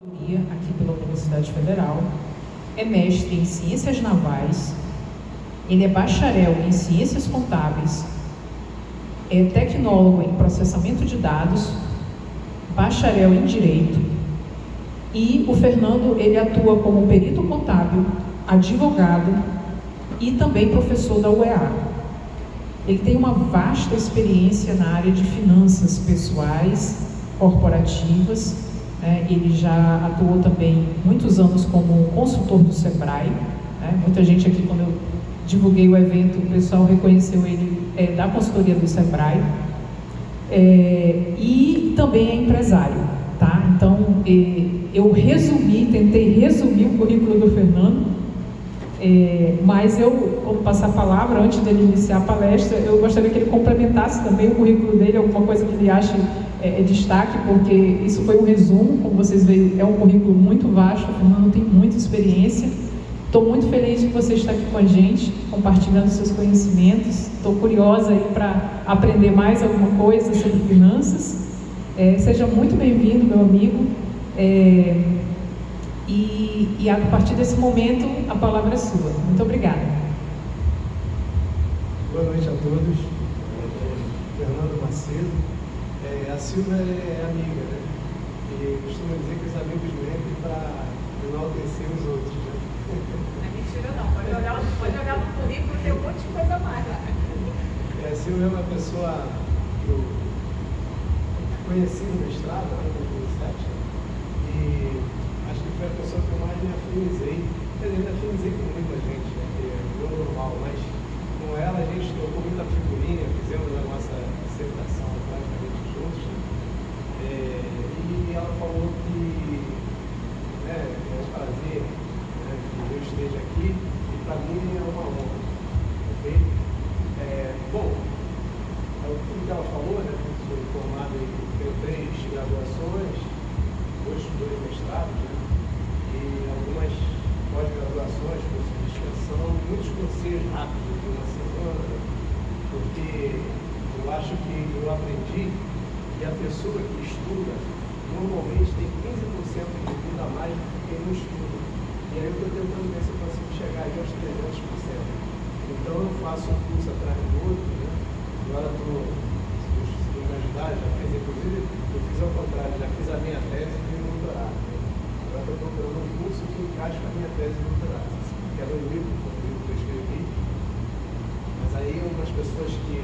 aqui pela Universidade Federal, é mestre em Ciências Navais, ele é bacharel em Ciências Contábeis, é tecnólogo em Processamento de Dados, bacharel em Direito, e o Fernando, ele atua como perito contábil, advogado e também professor da UEA. Ele tem uma vasta experiência na área de finanças pessoais, corporativas, ele já atuou também muitos anos como consultor do Sebrae, muita gente aqui, quando eu divulguei o evento, o pessoal reconheceu ele da consultoria do Sebrae, e também é empresário, tá? Então, eu tentei resumir o currículo do Fernando, mas quando passar a palavra, antes dele iniciar a palestra, eu gostaria que ele complementasse também o currículo dele, alguma coisa que ele ache destaque, porque isso foi um resumo, como vocês veem, é um currículo muito vasto, o Fernando tem muita experiência. Estou muito feliz de você estar aqui com a gente, compartilhando seus conhecimentos. Estou curiosa aí para aprender mais alguma coisa sobre finanças. Seja muito bem-vindo, meu amigo. E a partir desse momento, a palavra é sua. Muito obrigada. Boa noite a todos. Fernando Macedo. A Silvia é amiga, né? E costuma dizer que os amigos mentem para enaltecer os outros, né? Não é mentira não, pode olhar no currículo, tem um monte de coisa mais lá. A Silvia é uma pessoa que eu conheci no mestrado, em 2007, e acho que foi a pessoa que eu mais me afinizei. Quer dizer, me afinizei com muita gente, né? Que é meu normal, mas com ela a gente trocou muita figurinha, fizemos a nossa dissertação praticamente juntos, né? E ela falou que é um prazer, né, que eu esteja aqui, e para mim é uma honra, ok? Bom, tudo que ela falou, né, eu sou formado em, tenho 3 graduações, 2 mestrados, né, e algumas pós-graduações, cursos de extensão, muitos cursos rápidos de uma semana, porque eu acho que eu aprendi que a pessoa que estuda normalmente tem 15% de vida a mais do que quem não estuda. E aí eu estou tentando ver se eu consigo chegar aí aos 300%. Então eu faço um curso atrás do outro, né? Agora estou, se me ajudar, já fiz, inclusive, eu fiz ao contrário, já fiz a minha tese de doutorado. Né? Agora estou procurando um curso que encaixe com a minha tese de doutorado. Que era um livro que eu escrevi. Mas aí umas pessoas que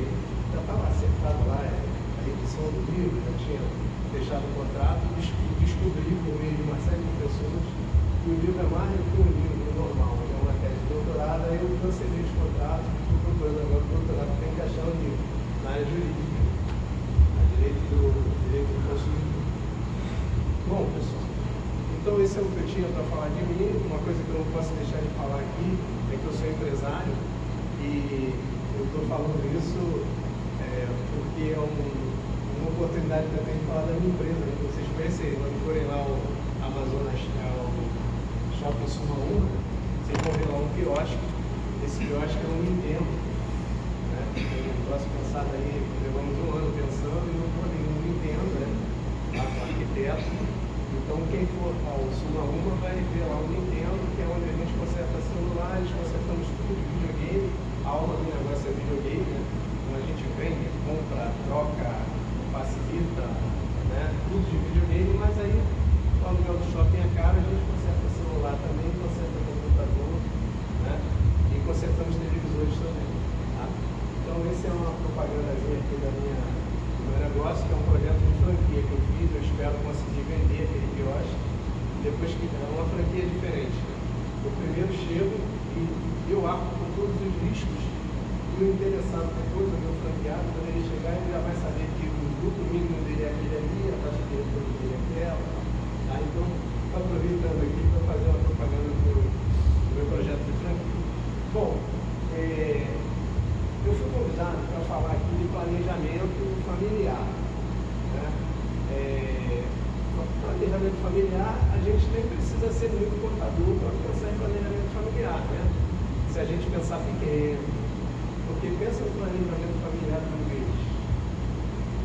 já estavam acertadas lá, a edição do livro, já tinham deixado o contrato, e descobri por meio de uma série de pessoas que o livro é mais do que um livro normal, é uma tese de doutorado. Aí eu cancelei os contratos e estou procurando agora o doutorado que tem que encaixar o livro na área jurídica, na direito do consumidor. Bom, pessoal, então esse é o que eu tinha para falar de mim. Uma coisa que eu não posso deixar de falar aqui é que eu sou empresário e eu estou falando isso porque é uma oportunidade que eu tenho de falar da minha empresa, né? Vocês conhecem, quando forem lá ao Amazonas, ao Shopping Suma 1, vocês vão ver lá um quiosque. Esse quiosque é um Nintendo, né? No próximo passado aí, levamos um ano pensando e não foi nenhum Nintendo, né? Lá com o arquiteto. Então quem for ao Suma 1 vai ver lá o Nintendo, que é onde a gente conserta celulares, consertamos tudo de videogame. A alma do negócio é videogame, né? Então a gente vende, compra, troca, facilita, né? Tudo de videogame, mas aí o aluguel do shopping é caro, a gente conserta celular também, conserta computador, né? E consertamos televisores também, tá? Então esse é uma propagandazinha aqui do meu negócio, que é um projeto de franquia que eu fiz. Eu espero conseguir vender aquele quiosque, depois que é uma franquia diferente, né? Eu primeiro chego e eu arco com todos os riscos, e o interessado depois, o meu franqueado, quando ele chegar, ele já vai saber que o lucro mínimo dele é aquele ali, a taxa de retorno dele é aquela, tá? Então, estou aproveitando aqui para fazer uma propaganda do meu projeto de franquia. Bom, eu fui convidado para falar aqui de planejamento familiar, né? Planejamento familiar, a gente nem precisa ser muito contador para pensar em planejamento familiar, né? Se a gente pensar pequeno, porque pensa no planejamento familiar do mês,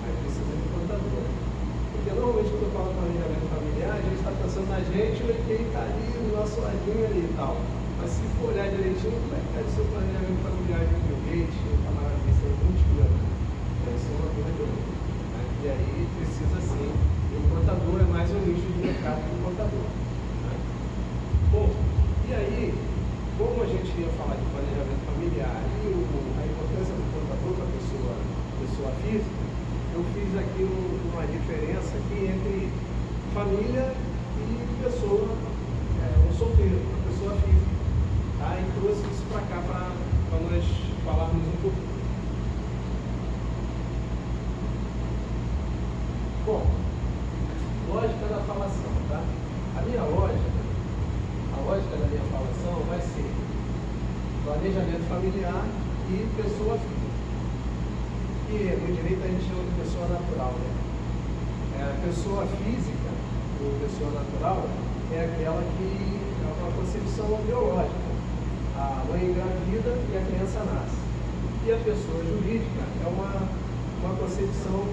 aí precisa de contador, né? Porque normalmente quando eu falo planejamento familiar, a gente está pensando na gente e quem está ali no nosso ladinho ali e tal. Mas se for olhar direitinho, como é que está o seu planejamento familiar de Bill Gates, camarada desse aí, muito grande? Deve ser uma coisa grande. Né? E aí precisa sim. E o contador é mais um nicho de mercado que o contador. Né? Bom, e aí, como a gente ia falar de planejamento familiar e a importância do contador para a pessoa física, eu fiz aqui uma diferença aqui entre família e pessoa, um solteiro, uma pessoa física. Tá? E trouxe isso para cá para nós falarmos um pouquinho. Bom, lógica da falação, tá? A lógica da minha falação vai ser planejamento familiar e pessoa física. Que no direito a gente chama de pessoa natural, né? A pessoa física, ou pessoa natural, é aquela que é uma concepção biológica. A mãe engravida e a criança nasce. E a pessoa jurídica é uma concepção,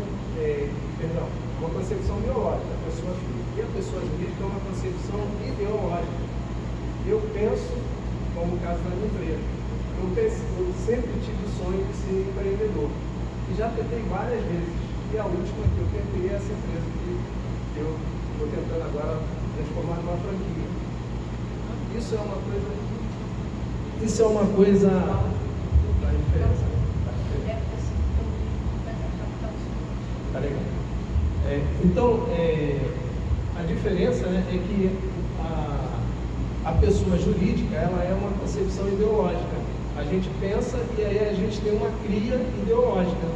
uma concepção biológica, a pessoa física. E a pessoa jurídica é uma concepção ideológica. Eu penso, como o caso da minha empresa, eu sempre tive o sonho de ser empreendedor. E já tentei várias vezes. E a última que eu tentei é essa empresa que eu estou tentando agora transformar numa franquia. Isso é uma coisa da diferença. Tá legal. Então, a diferença, né, é que a pessoa jurídica ela é uma concepção ideológica. A gente pensa e aí a gente tem uma cria ideológica.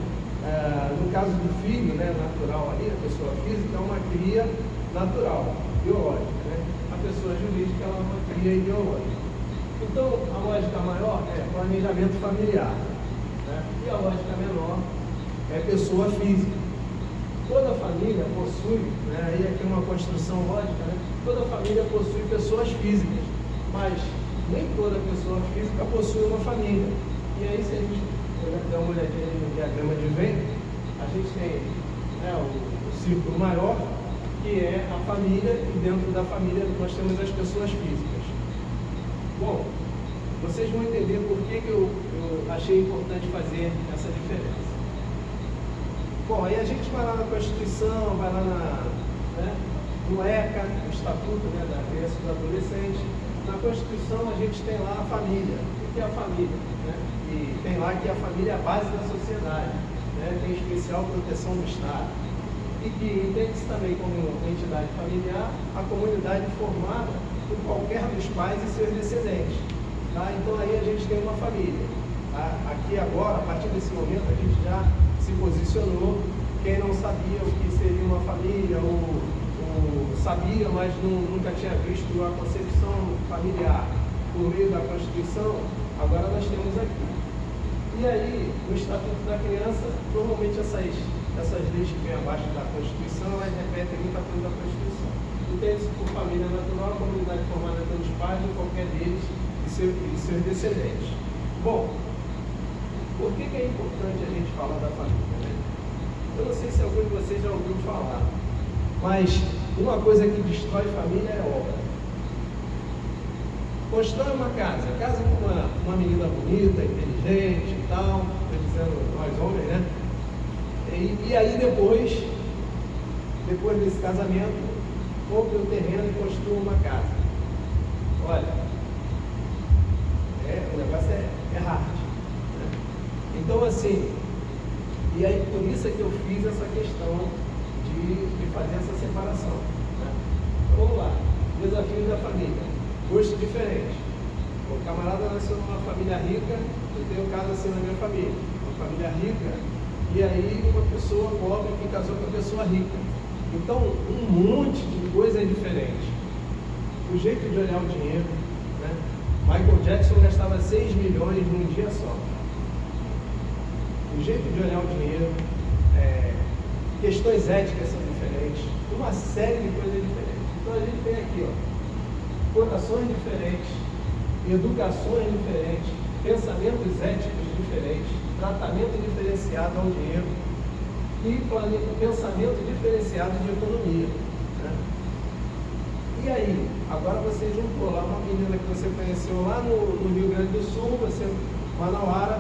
No caso do filho, né, natural ali, a pessoa física é uma cria natural, biológica. Né? A pessoa jurídica ela é uma cria ideológica. Então, a lógica maior é planejamento familiar. Né? E a lógica menor é pessoa física. Toda família possui, né, aí aqui é uma construção lógica, né? Toda família possui pessoas físicas, mas nem toda pessoa física possui uma família. E aí, se a gente der uma olhadinha no diagrama de Venn, a gente tem, né, o círculo maior, que é a família, e dentro da família nós temos as pessoas físicas. Bom, vocês vão entender por que eu achei importante fazer essa diferença. Bom, aí a gente vai lá na Constituição, vai lá no ECA, no Estatuto, né, da Criança e do Adolescente. Na Constituição a gente tem lá a família. O que é a família? Né? E tem lá que a família é a base da sociedade, né? Tem especial proteção do Estado. E que entende-se também como entidade familiar a comunidade formada por qualquer dos pais e seus descendentes. Tá? Então aí a gente tem uma família. Tá? Aqui agora, a partir desse momento, a gente já se posicionou. Quem não sabia o que seria uma família, ou sabia, mas nunca tinha visto a concepção familiar por meio da Constituição, agora nós temos aqui. E aí, no Estatuto da Criança, normalmente essas leis que vêm abaixo da Constituição, elas repetem muita coisa da Constituição. Entende-se por família natural, a comunidade formada pelos pais ou qualquer deles e seus descendentes. Bom, por que é importante a gente falar da família? Né? Eu não sei se algum de vocês já ouviu falar, mas uma coisa que destrói família é obra. Constrói uma casa com uma menina bonita, inteligente e tal, estou dizendo nós homens, né? E aí depois desse casamento, compra o terreno e construa uma casa. Olha, o negócio é hard. Né? Então assim, e aí por isso é que eu fiz essa questão de fazer essa separação. Né? Então, vamos lá, desafio da família. Gosto diferente. O camarada nasceu numa família rica, eu tenho um caso assim na minha família. Uma família rica, e aí uma pessoa pobre que casou com uma pessoa rica. Então, um monte de coisa é diferente. O jeito de olhar o dinheiro, né? Michael Jackson gastava 6 milhões num dia só. O jeito de olhar o dinheiro, questões éticas são diferentes, uma série de coisas diferentes. Então a gente tem aqui, cotações diferentes, educações diferentes, pensamentos éticos diferentes, tratamento diferenciado ao dinheiro. e pensamento diferenciado de economia. Né? E aí, agora você juntou lá uma menina que você conheceu lá no Rio Grande do Sul, você, Manauara,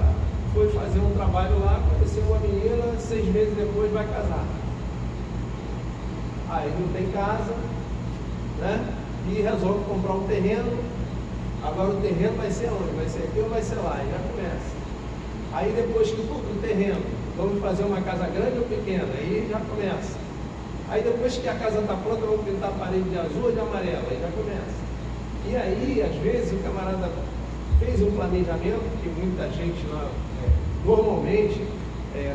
foi fazer um trabalho lá, conheceu uma menina, 6 meses depois vai casar. Aí não tem casa, né? E resolve comprar um terreno. Agora o terreno vai ser onde? Vai ser aqui ou vai ser lá? E já começa. Aí depois que o terreno, vamos fazer uma casa grande ou pequena? Aí já começa. Aí depois que a casa está pronta, vamos pintar a parede de azul ou de amarelo? Aí já começa. E aí, às vezes, o camarada fez um planejamento, que muita gente normalmente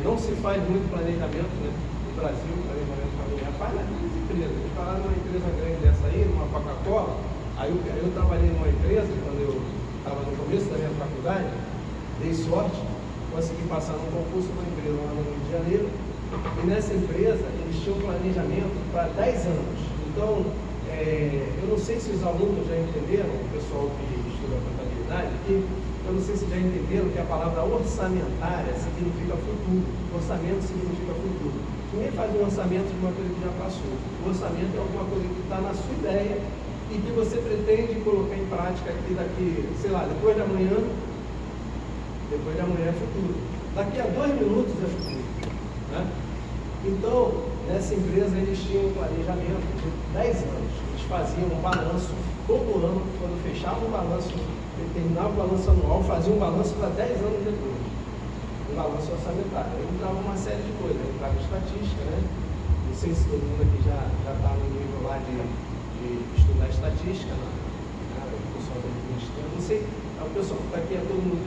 não se faz muito planejamento, né? No Brasil, planejamento familiar faz nas grandes empresas. A gente fala numa empresa grande dessa aí, numa Coca-Cola. Aí eu trabalhei numa empresa, quando eu estava no começo da minha faculdade, dei sorte, consegui passar num concurso numa empresa lá no Rio de Janeiro, e nessa empresa eles tinham um planejamento para 10 anos. Então, eu não sei se os alunos já entenderam, o pessoal que estuda contabilidade, que eu não sei se já entenderam que a palavra orçamentária significa futuro, orçamento significa futuro. Ninguém faz um orçamento de uma coisa que já passou. O orçamento é alguma coisa que está na sua ideia e que você pretende colocar em prática aqui daqui, sei lá, depois de amanhã é futuro. Daqui a 2 minutos é futuro. Né? Então, nessa empresa eles tinham um planejamento de 10 anos. Eles faziam um balanço todo ano, quando fechavam o balanço, terminava o balanço anual, faziam um balanço para 10 anos depois. Um balanço orçamentário. Aí entrava uma série de coisas, entrava estatística, né? Não sei se todo mundo aqui já está no nível lá de estudar estatística, né? O pessoal da administração, não sei, o pessoal que está aqui é todo mundo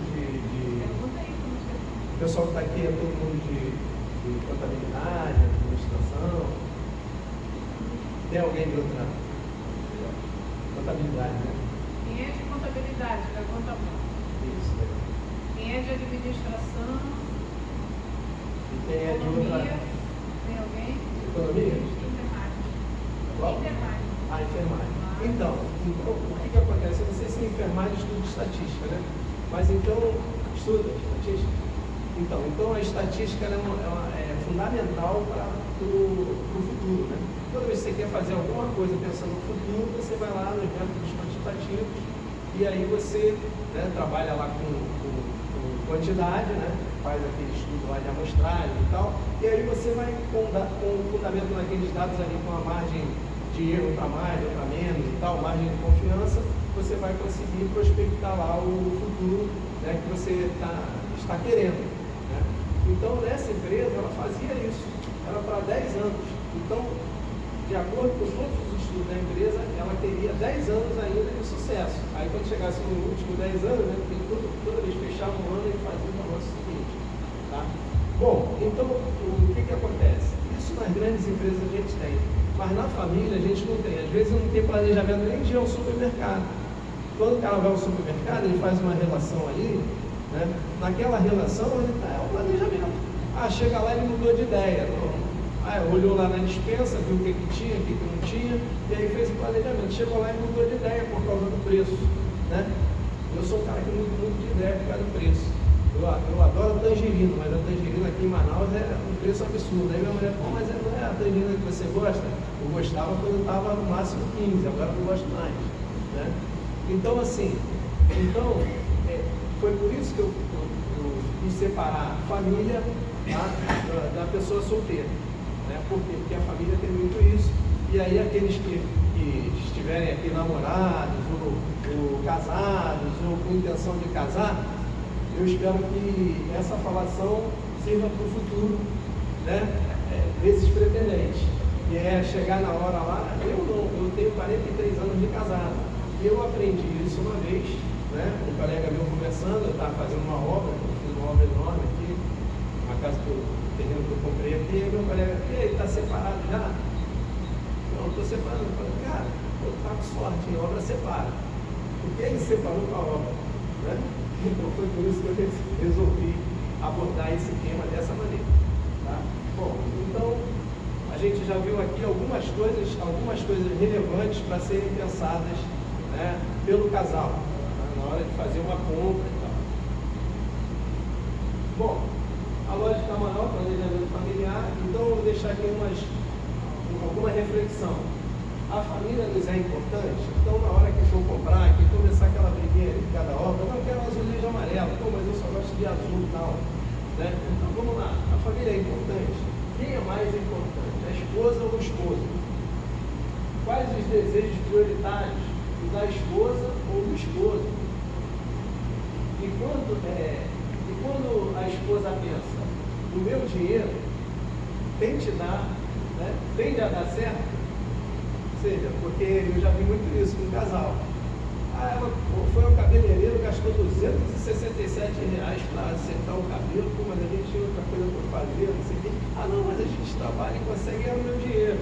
o pessoal que está aqui é todo mundo de contabilidade, administração. Tem alguém de outra contabilidade, né? Quem é de contabilidade, levanta a mão. Isso, né? Quem é de administração, E quem é de outra? tem alguém? Economia? Enfermagem. Qual? Enfermagem. Enfermagem. Então, o que acontece? Eu não sei se enfermagem estuda estatística, né? Mas então, estuda estatística? Então a estatística é fundamental para o futuro, né? Toda vez que você quer fazer alguma coisa pensando no futuro, você vai lá nos métodos quantitativos e aí você, né, trabalha lá com quantidade, né? Faz aquele estudo lá de amostragem e tal, e aí você vai com fundamento naqueles dados ali com a margem de erro para mais ou para menos e tal, margem de confiança, você vai conseguir prospectar lá o futuro, né, que você está querendo. Então, nessa empresa, ela fazia isso, era para 10 anos. Então, de acordo com todos os estudos da empresa, ela teria 10 anos ainda de sucesso. Aí, quando chegasse no último 10 anos, né, porque toda vez que fechava um ano, ele fazia o balanço seguinte. Tá? Bom, então, o que acontece? Isso nas grandes empresas a gente tem, mas na família a gente não tem. Às vezes não tem planejamento nem de ir ao supermercado. Quando o cara vai ao supermercado, ele faz uma relação ali, né? Naquela relação é o planejamento. Chega lá e ele mudou de ideia. Olhou lá na despensa, viu o que tinha, o que não tinha, e aí fez o planejamento. Chegou lá e mudou de ideia por causa do preço. Né? Eu sou um cara que muda muito de ideia por causa do preço. Eu adoro tangerina, mas a tangerina aqui em Manaus é um preço absurdo. Aí minha mulher falou, mas não é a tangerina que você gosta? Eu gostava quando estava no máximo 15, agora eu não gosto mais. Né? Então, assim, foi por isso que eu quis separar a família da pessoa solteira. Né? Por quê? Porque a família tem muito isso. E aí aqueles que estiverem aqui namorados, ou casados, ou com intenção de casar, eu espero que essa falação sirva para o futuro, né? Desses pretendentes. E chegar na hora lá, eu tenho 43 anos de casado. E eu aprendi isso uma vez, né? Um colega meu conversando, eu estava fazendo uma obra, fiz uma obra enorme aqui, uma casa terreno que eu comprei aqui, e meu colega, ele está separado já? Não, estou separando. Eu falei, cara, eu estou com sorte, em obra separa. Porque ele separou com a obra, né? Então foi por isso que eu resolvi abordar esse tema dessa maneira. Tá? Bom, então a gente já viu aqui algumas coisas relevantes para serem pensadas, né, pelo casal, né, na hora de fazer uma compra e tal. Bom, a lógica maior, planejamento familiar. Então, eu vou deixar aqui alguma reflexão. A família nos é importante? Então, na hora que for comprar, que começar aquela briguinha de cada obra, eu não quero azulejo amarelo, pô, mas eu só gosto de azul e tal. Né? Então, vamos lá. A família é importante? Quem é mais importante? A esposa ou o esposo? Quais os desejos prioritários da esposa ou do esposo? E quando a esposa pensa, o meu dinheiro tende a dar certo? Ou seja, porque eu já vi muito isso com um casal. Ela foi ao cabeleireiro, gastou R$267 para acertar o cabelo, pô, mas a gente tinha outra coisa para fazer, não sei o quê. Não, mas a gente trabalha e consegue ganhar o meu dinheiro.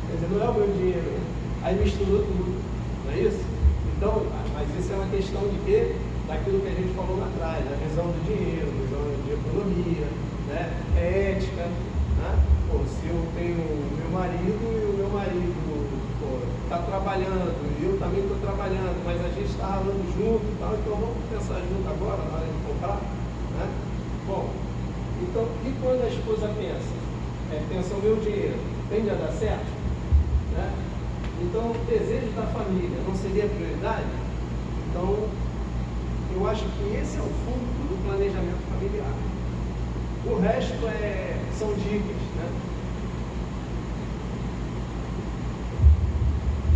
Quer dizer, não é o meu dinheiro. Aí misturou tudo, não é isso? Então, mas isso é uma questão de quê? Daquilo que a gente falou lá atrás, a visão do dinheiro, a visão de economia, né? Ética, né? Pô, se eu tenho meu marido e o meu marido está trabalhando, e eu também estou trabalhando, mas a gente está ralando junto e tal, então vamos pensar junto agora na hora de comprar, né? Bom, então, e quando a esposa pensa o meu dinheiro, tende a dar certo? Né? Então, o desejo da família não seria prioridade? Então, eu acho que esse é o fundo do planejamento familiar. O resto são dicas, né?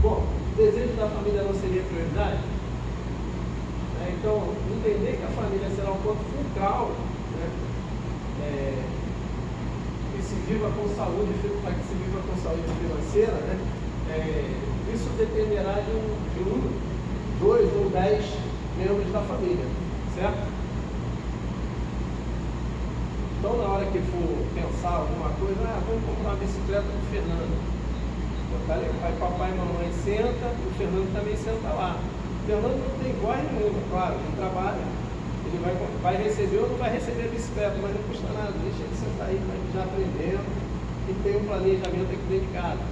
Bom, o desejo da família não seria prioridade? Então, entender que a família será um ponto fulcral, né? Que se viva com saúde, para que se viva com saúde financeira, né? Isso dependerá de um, 2 ou 10 membros da família, certo? Então, na hora que for pensar alguma coisa, vamos comprar uma bicicleta para o Fernando. Vai papai e mamãe senta, e o Fernando também senta lá. O Fernando não tem voz nenhuma, claro, ele trabalha. Ele vai receber ou não vai receber a bicicleta, mas não custa nada, deixa ele sentar aí, vai já aprendendo e tem um planejamento aqui dentro de casa.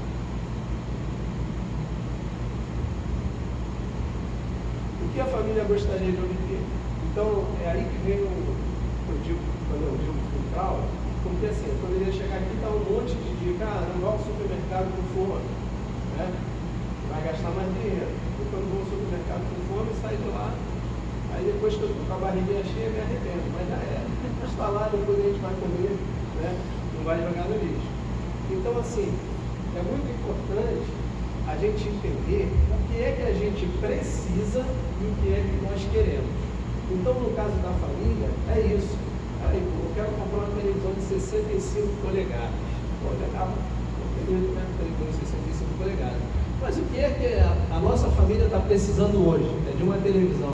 O que a família gostaria de obter? Então, é aí que vem quando eu digo fulcral, porque assim, eu poderia chegar aqui e dar um monte de dica, não vá ao supermercado com fome, né? Vai gastar mais dinheiro. Eu quando vou ao supermercado com fome, saio de lá, aí depois que eu estou com a barriguinha cheia, me arrependo, mas já é. Está lá, depois a gente vai comer, né? Não vai jogar no lixo. Então assim, é muito importante a gente entender o que é que a gente precisa e o que é que nós queremos. Então, no caso da família, é isso. Aí, eu quero comprar uma televisão de 65 polegadas. Pô, legal. Eu queria uma televisão de 65 polegadas. Mas o que é que a nossa família está precisando hoje? É de uma televisão